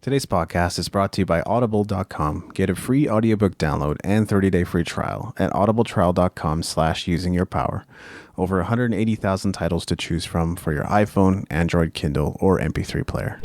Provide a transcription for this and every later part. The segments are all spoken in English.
Today's podcast is brought to you by Audible.com. Get a free audiobook download and 30-day free trial at audibletrial.com/usingyourpower. Over 180,000 titles to choose from for your iPhone, Android, Kindle, or MP3 player.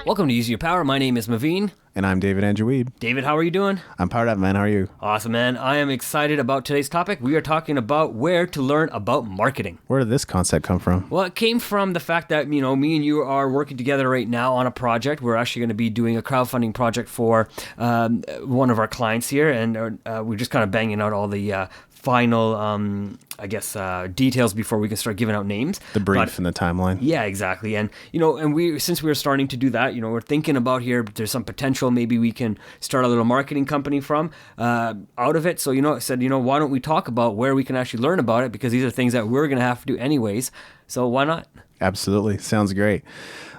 Welcome to Using Your Power. My name is Maveen. And I'm David Andrew Wiebe. David, how are you doing? I'm powered up, man. How are you? Awesome, man. I am excited about today's topic. We are talking about where to learn about marketing. Where did this concept come from? Well, it came from the fact that, me and you are working together right now on a project. We're actually going to be doing a crowdfunding project for one of our clients here, and we're just kind of banging out all the final, details before we can start giving out names. The brief and the timeline. Yeah, exactly. And, since we were starting to do that, we're thinking about here, there's some potential maybe we can start a little marketing company from out of it. So, I said, why don't we talk about where we can actually learn about it? Because these are things that we're going to have to do anyways. So why not? Absolutely. Sounds great.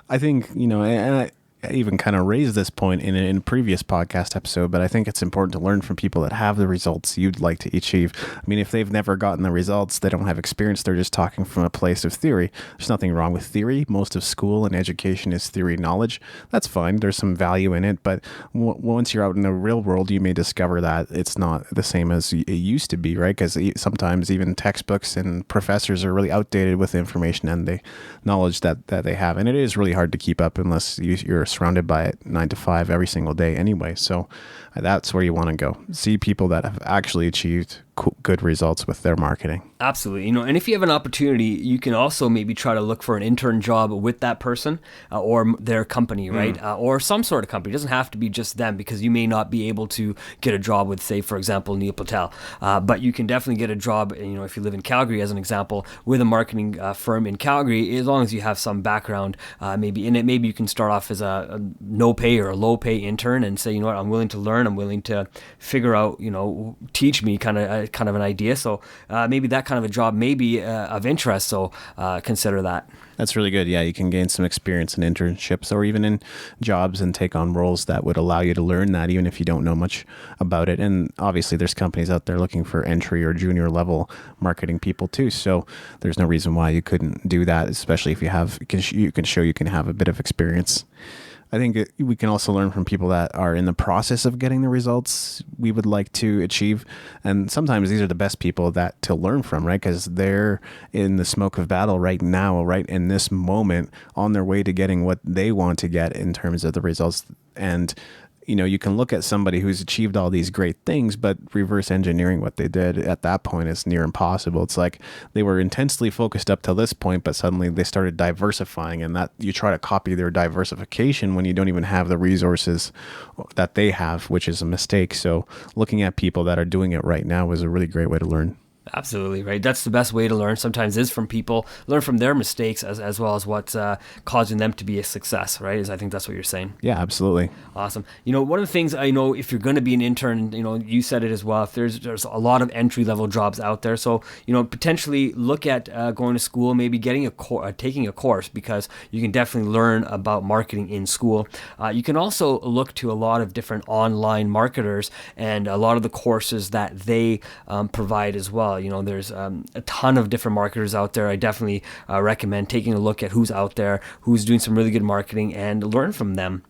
I think, and I even kind of raised this point in a previous podcast episode, but I think it's important to learn from people that have the results you'd like to achieve. I mean, if they've never gotten the results, they don't have experience, they're just talking from a place of theory. There's nothing wrong with theory. Most of school and education is theory knowledge. That's fine. There's some value in it, but once you're out in the real world, you may discover that it's not the same as it used to be, right? Because sometimes even textbooks and professors are really outdated with the information and the knowledge that they have. And it is really hard to keep up unless you're surrounded by it 9 to 5 every single day anyway. So that's where you want to go. See people that have actually achieved good results with their marketing. Absolutely. And if you have an opportunity, you can also maybe try to look for an intern job with that person or their company, right? Or some sort of company. It doesn't have to be just them, because you may not be able to get a job with, say, for example, Neil Patel. But you can definitely get a job, if you live in Calgary, as an example, with a marketing firm in Calgary, as long as you have some background maybe in it. Maybe you can start off as a no pay or a low pay intern and say, I'm willing to learn. I'm willing to figure out, teach me kind of an idea. So maybe that kind of a job may be of interest. So consider that. That's really good. Yeah, you can gain some experience in internships or even in jobs and take on roles that would allow you to learn that, even if you don't know much about it. And obviously there's companies out there looking for entry or junior level marketing people too. So there's no reason why you couldn't do that, especially if you can show you can have a bit of experience. I think we can also learn from people that are in the process of getting the results we would like to achieve. And sometimes these are the best people to learn from, right? Because they're in the smoke of battle right now, right in this moment, on their way to getting what they want to get in terms of the results. And you can look at somebody who's achieved all these great things, but reverse engineering what they did at that point is near impossible. It's like they were intensely focused up to this point, but suddenly they started diversifying, and that you try to copy their diversification when you don't even have the resources that they have, which is a mistake. So looking at people that are doing it right now is a really great way to learn. Absolutely, right. That's the best way to learn sometimes, is from people, learn from their mistakes as well as what's causing them to be a success, right? I think that's what you're saying. Yeah, absolutely. Awesome. One of the things I know, if you're going to be an intern, you said it as well, if there's a lot of entry-level jobs out there. So, potentially look at going to school, maybe getting taking a course, because you can definitely learn about marketing in school. You can also look to a lot of different online marketers and a lot of the courses that they provide as well. There's a ton of different marketers out there. I definitely recommend taking a look at who's out there, who's doing some really good marketing, and learn from them.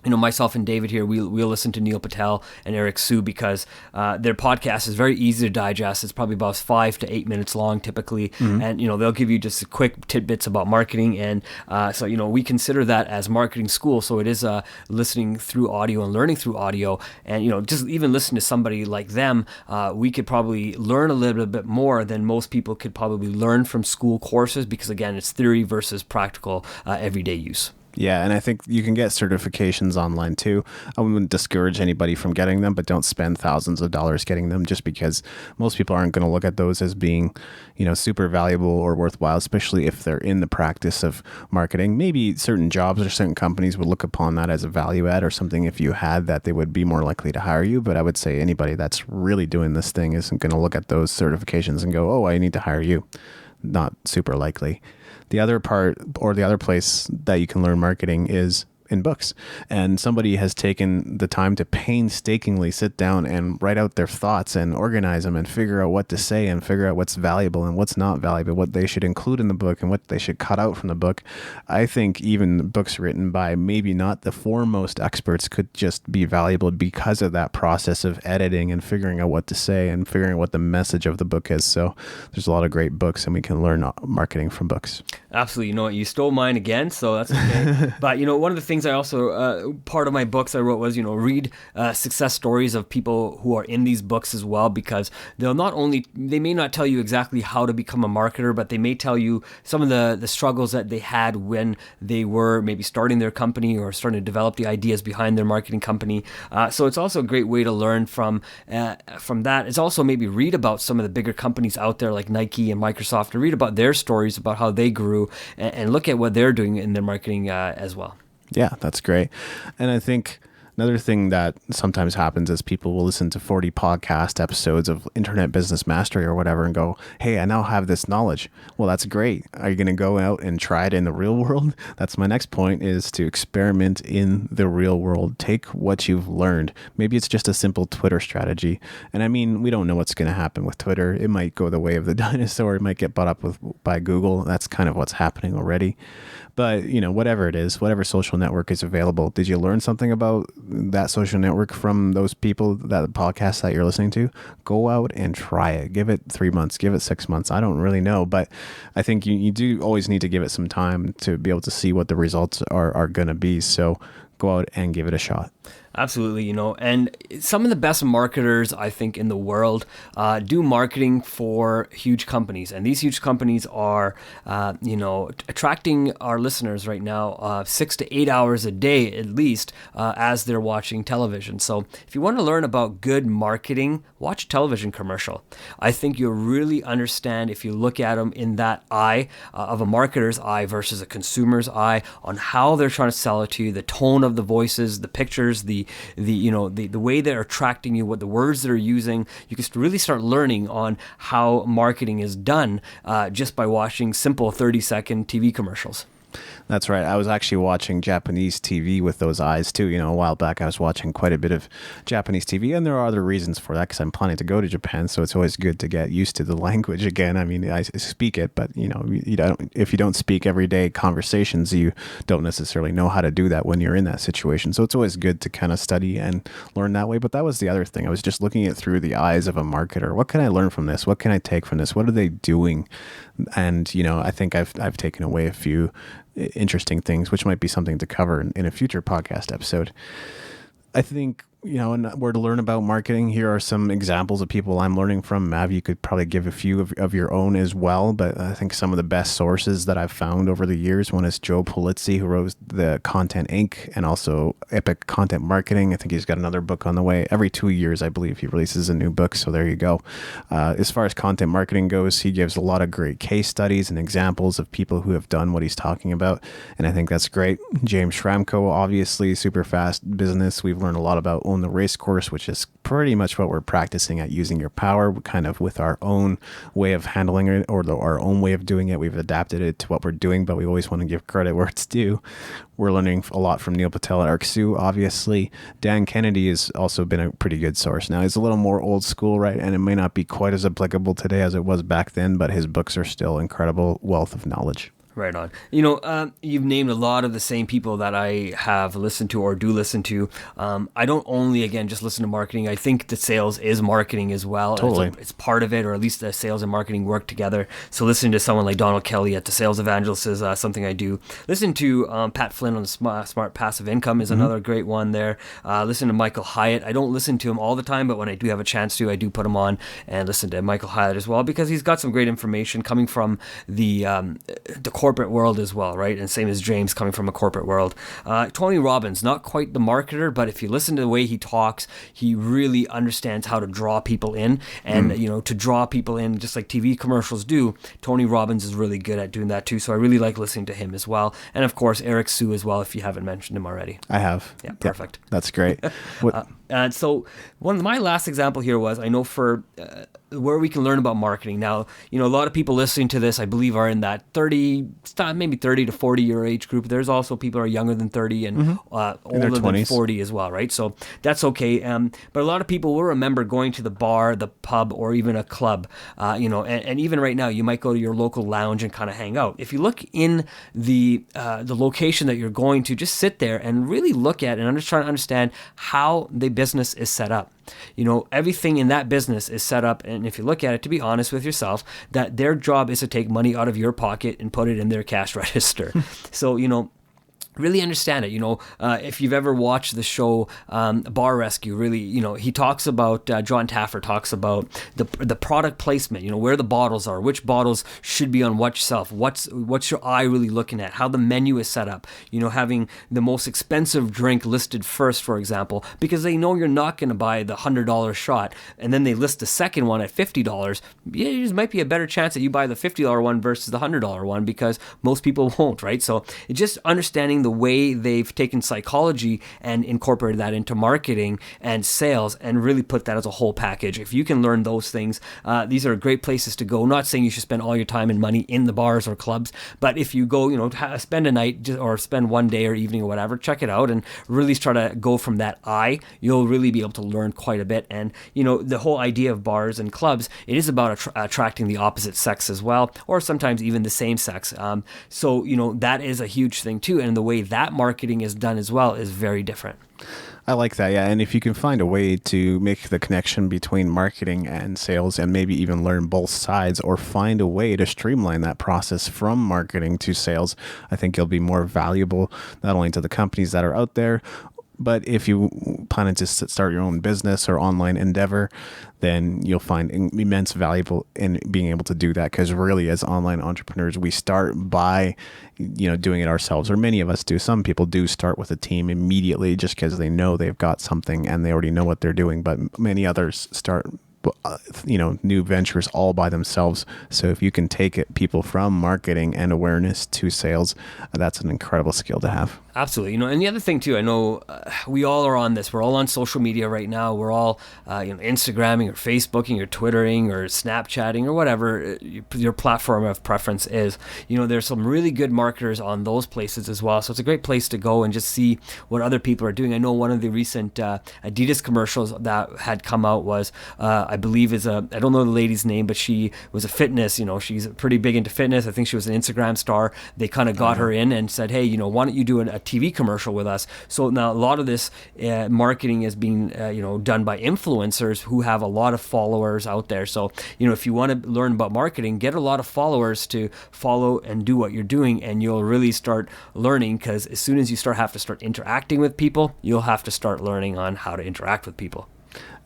Myself and David here, we'll listen to Neil Patel and Eric Sue because their podcast is very easy to digest. It's probably about 5 to 8 minutes long typically. Mm-hmm. And, they'll give you just quick tidbits about marketing. And so we consider that as marketing school. So it is listening through audio and learning through audio. And, just even listen to somebody like them, we could probably learn a little bit more than most people could probably learn from school courses, because, again, it's theory versus practical everyday use. Yeah, and I think you can get certifications online too. I wouldn't discourage anybody from getting them, but don't spend thousands of dollars getting them, just because most people aren't going to look at those as being, super valuable or worthwhile, especially if they're in the practice of marketing. Maybe certain jobs or certain companies would look upon that as a value add or something. If you had that, they would be more likely to hire you. But I would say anybody that's really doing this thing isn't going to look at those certifications and go, oh, I need to hire you. Not super likely. The other part, or the other place that you can learn marketing, is in books. And somebody has taken the time to painstakingly sit down and write out their thoughts and organize them and figure out what to say and figure out what's valuable and what's not valuable, what they should include in the book and what they should cut out from the book. I think even books written by maybe not the foremost experts could just be valuable because of that process of editing and figuring out what to say and figuring out what the message of the book is. So there's a lot of great books, and we can learn marketing from books. Absolutely. You know what? You stole mine again, so that's okay. But, you know, one of the things I also, part of my books I wrote was, you know, read success stories of people who are in these books as well, because they may not tell you exactly how to become a marketer, but they may tell you some of the struggles that they had when they were maybe starting their company or starting to develop the ideas behind their marketing company. So it's also a great way to learn from that. It's also maybe read about some of the bigger companies out there like Nike and Microsoft, and read about their stories about how they grew and look at what they're doing in their marketing as well. Yeah, that's great. And I think another thing that sometimes happens is people will listen to 40 podcast episodes of Internet Business Mastery or whatever and go, hey, I now have this knowledge. Well, that's great. Are you going to go out and try it in the real world? That's my next point, is to experiment in the real world. Take what you've learned. Maybe it's just a simple Twitter strategy. And I mean, we don't know what's going to happen with Twitter. It might go the way of the dinosaur. It might get bought up by Google. That's kind of what's happening already. But, you know, whatever it is, whatever social network is available, did you learn something about that social network from those people, that podcast that you're listening to? Go out and try it. Give it 3 months, give it 6 months. I don't really know, but I think you do always need to give it some time to be able to see what the results are going to be. So go out and give it a shot. Absolutely, you know, and some of the best marketers, I think, in the world do marketing for huge companies. And these huge companies are, attracting our listeners right now 6 to 8 hours a day, at least, as they're watching television. So if you want to learn about good marketing, watch a television commercial. I think you'll really understand, if you look at them in that eye of a marketer's eye versus a consumer's eye, on how they're trying to sell it to you, the tone of the voices, the pictures, the way they're attracting you, what the words they're using. You can really start learning on how marketing is done just by watching simple 30-second TV commercials. That's right. I was actually watching Japanese TV with those eyes too. You know, a while back I was watching quite a bit of Japanese TV, and there are other reasons for that because I'm planning to go to Japan, so it's always good to get used to the language again. I mean, I speak it, but you know, if you don't speak everyday conversations, you don't necessarily know how to do that when you're in that situation. So it's always good to kind of study and learn that way. But that was the other thing. I was just looking at through the eyes of a marketer. What can I learn from this? What can I take from this? What are they doing? And you know, I think I've taken away a few interesting things, which might be something to cover in a future podcast episode. I think, you know, and where to learn about marketing, here are some examples of people I'm learning from. Mav, you could probably give a few of your own as well, but I think some of the best sources that I've found over the years, one is Joe Pulizzi, who wrote the Content Inc. and also Epic Content Marketing. I think he's got another book on the way. Every 2 years, I believe, he releases a new book, so there you go. As far as content marketing goes, he gives a lot of great case studies and examples of people who have done what he's talking about, and I think that's great. James Schramko, obviously, Super Fast Business. We've learned a lot about Own the Race Course, which is pretty much what we're practicing at Using Your Power, kind of with our own way of handling it, or our own way of doing it. We've adapted it to what we're doing, but we always want to give credit where it's due. We're learning a lot from Neil Patel at ArcSue, obviously. Dan Kennedy has also been a pretty good source. Now, he's a little more old school, right? And it may not be quite as applicable today as it was back then, but his books are still incredible wealth of knowledge. Right on. You know, you've named a lot of the same people that I have listened to or do listen to. I don't only, again, just listen to marketing. I think that sales is marketing as well. Totally. It's part of it, or at least the sales and marketing work together. So listening to someone like Donald Kelly at The Sales Evangelist is something I do. Listen to Pat Flynn on Smart Passive Income is another great one there. Listen to Michael Hyatt. I don't listen to him all the time, but when I do have a chance to, I do put him on and listen to Michael Hyatt as well, because he's got some great information coming from the corporate world as well, right? And same as James, coming from a corporate world. Tony Robbins, not quite the marketer, but if you listen to the way he talks, he really understands how to draw people in, and you know, to draw people in just like TV commercials do. Tony Robbins is really good at doing that too, so I really like listening to him as well. And of course, Eric Sue as well, if you haven't mentioned him already. I have. Yeah, perfect. Yeah, that's great. And so my last example here was, I know for where we can learn about marketing. Now, a lot of people listening to this, I believe, are in that maybe 30 to 40 year age group. There's also people who are younger than 30 and older than 40 as well, right? So that's okay. But a lot of people will remember going to the bar, the pub, or even a club, and even right now, you might go to your local lounge and kind of hang out. If you look in the location that you're going to, just sit there and really look at, and I'm just trying to understand how the business is set up. Everything in that business is set up, and if you look at it, to be honest with yourself, that their job is to take money out of your pocket and put it in their cash register. So, really understand it. If you've ever watched the show Bar Rescue, really, he talks about, John Taffer talks about the product placement, where the bottles are, which bottles should be on which shelf, what's your eye really looking at, how the menu is set up, having the most expensive drink listed first, for example, because they know you're not going to buy the $100 shot, and then they list the second one at $50. Yeah, there might be a better chance that you buy the $50 one versus the $100 one, because most people won't, right? So it's just understanding the way they've taken psychology and incorporated that into marketing and sales and really put that as a whole package. If you can learn those things, these are great places to go. Not saying you should spend all your time and money in the bars or clubs, but if you go, spend a night or spend one day or evening or whatever, check it out and really try to go from that eye. You'll really be able to learn quite a bit. And, the whole idea of bars and clubs, it is about attracting the opposite sex as well, or sometimes even the same sex. So, that is a huge thing too. And the way that marketing is done as well is very different. I like that, yeah. And if you can find a way to make the connection between marketing and sales and maybe even learn both sides, or find a way to streamline that process from marketing to sales, I think you'll be more valuable not only to the companies that are out there, but if you plan to start your own business or online endeavor, then you'll find immense valuable in being able to do that. Because really, as online entrepreneurs, we start by, doing it ourselves, or many of us do. Some people do start with a team immediately just because they know they've got something and they already know what they're doing. But many others start new ventures all by themselves. So if you can take people from marketing and awareness to sales, that's an incredible skill to have. Absolutely. And the other thing too, I know we all are on this. We're all on social media right now. We're all, Instagramming or Facebooking or Twittering or Snapchatting or whatever your platform of preference is. There's some really good marketers on those places as well. So it's a great place to go and just see what other people are doing. I know one of the recent Adidas commercials that had come out was, I believe I don't know the lady's name, but she was a fitness, she's pretty big into fitness. I think she was an Instagram star. They kind of got her in and said, hey, why don't you do a TV commercial with us? So now a lot of this marketing is being done by influencers who have a lot of followers out there. So if you want to learn about marketing, get a lot of followers to follow and do what you're doing, and you'll really start learning, because as soon as you have to start interacting with people, you'll have to start learning on how to interact with people.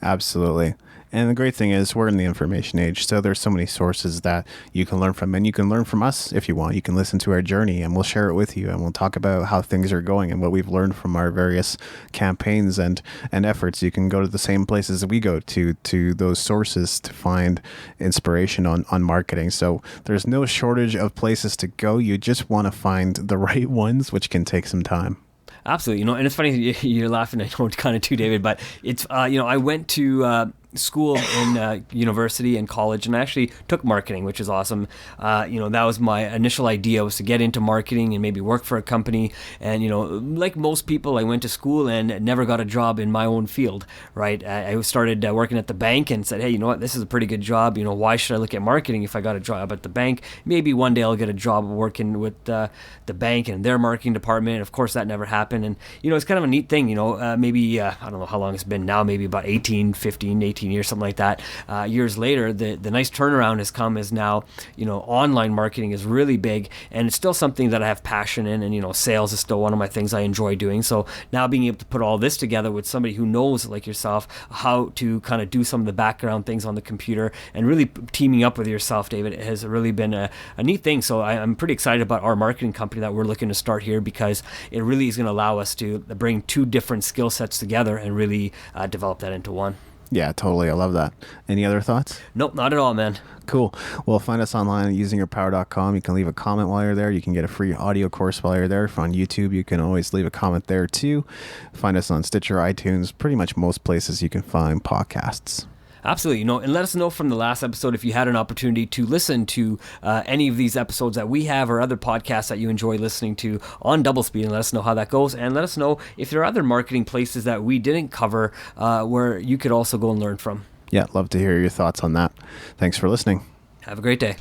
Absolutely. And the great thing is we're in the information age, so there's so many sources that you can learn from, and you can learn from us if you want. You can listen to our journey and we'll share it with you, and we'll talk about how things are going and what we've learned from our various campaigns and efforts. You can go to the same places we go to those sources to find inspiration on marketing. So there's no shortage of places to go. You just want to find the right ones, which can take some time. Absolutely. And it's funny, you're laughing, I know, kind of too, David, but it's, I went to school in university and college, and I actually took marketing, which is awesome. That was my initial idea, was to get into marketing and maybe work for a company. And, like most people, I went to school and never got a job in my own field, right? I started working at the bank and said, hey, you know what, this is a pretty good job. Why should I look at marketing if I got a job at the bank? Maybe one day I'll get a job working with the bank and their marketing department. Of course, that never happened. And, it's kind of a neat thing, maybe, I don't know how long it's been now, maybe about 18 years, something like that. Years later, the nice turnaround has come as now, online marketing is really big, and it's still something that I have passion in, and, sales is still one of my things I enjoy doing. So now being able to put all this together with somebody who knows, like yourself, how to kind of do some of the background things on the computer, and really teaming up with yourself, David, it has really been a neat thing. So I'm pretty excited about our marketing company that we're looking to start here, because it really is going to allow us to bring two different skill sets together and really develop that into one. Yeah, totally. I love that. Any other thoughts? Nope, not at all, man. Cool. Well, find us online at usingyourpower.com. You can leave a comment while you're there. You can get a free audio course while you're there. If on YouTube, you can always leave a comment there too. Find us on Stitcher, iTunes, pretty much most places you can find podcasts. Absolutely. And let us know from the last episode if you had an opportunity to listen to any of these episodes that we have or other podcasts that you enjoy listening to on Double Speed, and let us know how that goes. And let us know if there are other marketing places that we didn't cover where you could also go and learn from. Yeah, love to hear your thoughts on that. Thanks for listening. Have a great day.